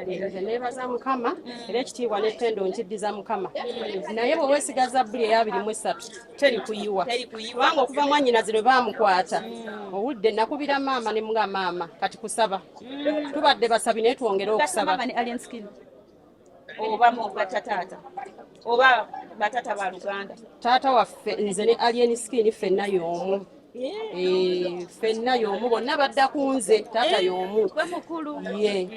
nze neebaza Mukama era ekitiibwa n'ettendo nkiddiza Mukama naye bwe weesigaza bbuli ey'abirimu-esatu teri kuyiwa kubanga okuva mwannyinazi lwe baamukwata owudde nakubira maama ne mga maama kati kusaba tubadde basabi naye twongere okusaba oba mu batataata oba batata ba Luganda taata waffe nze ne Alien Skin ffenna y'omu ffenna y'omu bonna badda ku nze taata y'omu ye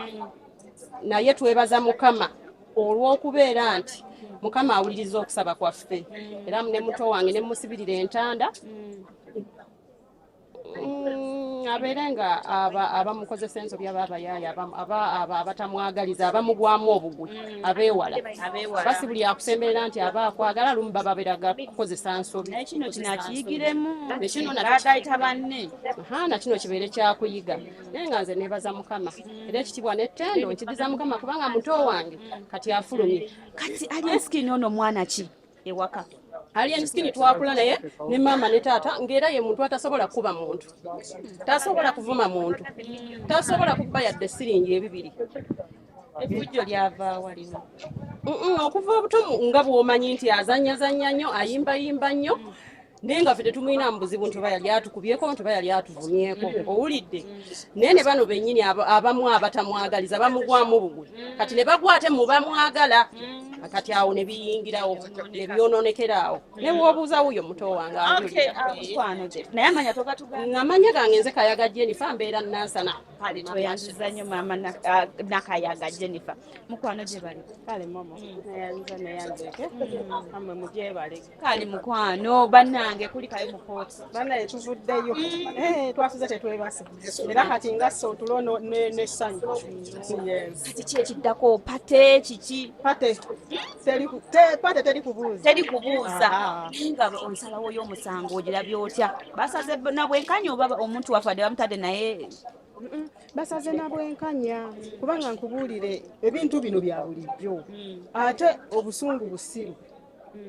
naye twebaza Mukama olw'okubeera nti Mukama awuliriza okusaba kwaffe era ne muto wange ne musibirira entanda abeere nga abamukozesa ensobi ababayaya abatamwagaliza abamugwamu obugwi abeewala basi buli akusemberera nti aba akwagala lumu baba beeraga kukozesa nsobi kino kinakiyigiremu na kino kibeere kyakuyiga naye nga nze neebaza Mukama era ekitibwa n'ettendo nkiddiza Mukama kubanga muto wange kati afulumye. Kati Alien Skin ono mwana ki ewaka? Alien Skin twakula naye ne maama ne taata ng'era ye muntu atasobola kuba muntu tasobola kuvuma muntu tasobola kuba yadde siringi ebibiri. Effujjo lyava walino okuva obuto nga bw'omanyi nti azannyazannya nnyo ayimbayimba nnyo naye nga ffe tetumulina mu buzibu nti oba yali atukubyeko nti oba yali atuvumyeko owulidde naye ne bano bennyini abamu abatamwagaliza bamugwamu bugwi kati ne bagwa ate mu bamwagala kati awo ne biyingirawo ne byonoonekerawo ne bw'obuuza wuuyo muto wange naye amanya togatuga amanya gange nze Kayaga Jennifer mbeera Nansana toyanziza nnyo maama Nakayaga Jennifer mukwano gye bali kale momo nayanziza neyanzeke amwe mugyebale kale mukwano bannange kuli kayo mu kooti bannaye tuvuddeyo twasuze tetwebase era kati nga so otulo n'essanyu kati kyekiddako pate kiki pate teri kubuuza nga onsalawo y'omusango ogirabye otya basaze na bwenkanya oba omuntu wafadde bamutadde naye basaze na bwenkanya kubanga nkubuulire ebintu bino bya bulijjo ate obusungu busiru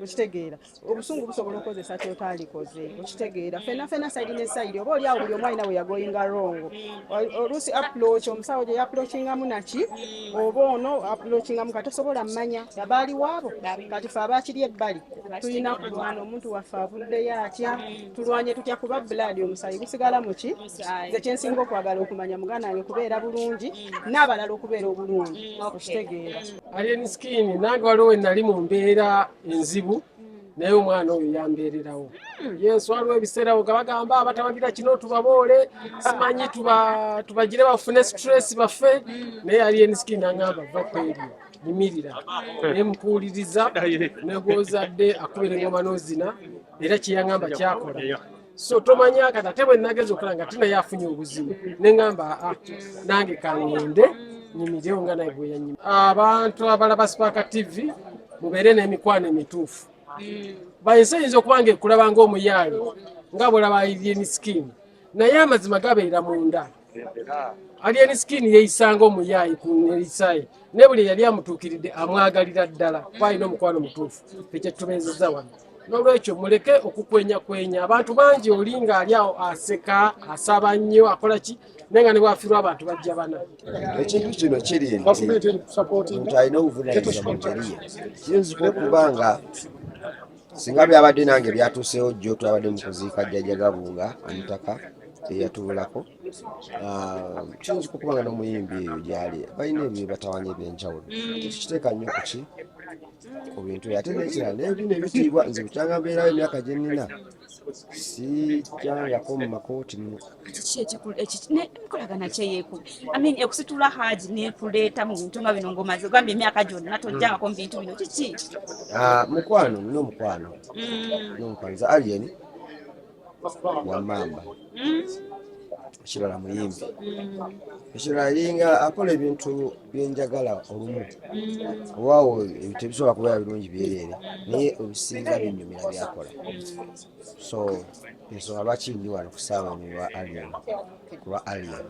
okitegeera obusungu busobola okukozesa kyotaalikoze okitegeera fena sayidi ne sayidi oba oli awo buli omu alina we yagoyinga rongo oluusi approach omusawo gye yaapproachingamu naki oba ono approachingamu kati tosobola mmanya yabaali waabo kati fe abakiri ebbali tulina kulwana omuntu waffe avuddeyo atya tulwanye tutya kuba blood omusayi gusigala muki nze kyensinga okwagala okumanya muganda wange kubeera bulungi n'abalala okubeera obulungi okitegeera. Alien Skin nange waliwo we nali mu mbeera enzibu naye omwana oyo yambeererawo yesu waliwo ebiseera bagamba abatawagira kino tubaboole simanyi tubagire bafune stress baffe naye Alien Skin aŋŋamba va kweri yimirira nemukuwuliriza negwozadde akubira engoma n'ozina era kyeyaŋŋamba kyakola so tomanya kati ate bwe nageza okola nga tinaye afunye obuzibu neŋŋamba nange kaŋŋende nyimirewo nga naye bwe yanyima. Abantu abalaba Spark TV mubeere n'emikwano emituufu bayinza oyinza okuba nga ekulaba ng'omuyaayi nga bwolaba Alien Skin naye amazima gabeera munda. Alien Skin yeeyisanga omuyaayi ku nerisaye naye buli yali amutuukiridde amwagalira ddala kwalina omukwano mutuufu ekyetubeezezza wano. N'olwekyo muleke okukwenyakwenya abantu bangi oli ng'ali awo aseka asaba nnyo akola ki naye nga ne bwafiirwa abantu bajja bana. Ekintu kino kiri nti omuntu alina obuvunaanyizibwa mu teriya kiyinzika okuba nga singa byabadde nange byatuuseewo jjo twabadde mu kuziika jjajja Gabunga omutaka eyatuulako kiyinzika okuba nga n'omuyimbi eyo gyali balina ebyo batawanya ebyenjawulo tukiteeka nnyo kuki ku bintu ate nekirala nebino ebitiibwa nze bukyanga mbeerawo emyaka gye nnina sikyangako mu makooti muno enkolagana kyeyeeku ekusitula haji nekuleeta mu bintu nga bino ngomaze ogamba emyaka gyonna tojjangako mu bintu bino kiki mukwano nina omukwano za Alien wamamba ekirala muyimbi ekirala linga akola ebintu byenjagala olumu owaawo tebisobola kubeera birungi byereere naye obisinga binyumira byakola so ensonga lwaki ndi wano ku saawa lwa Alien.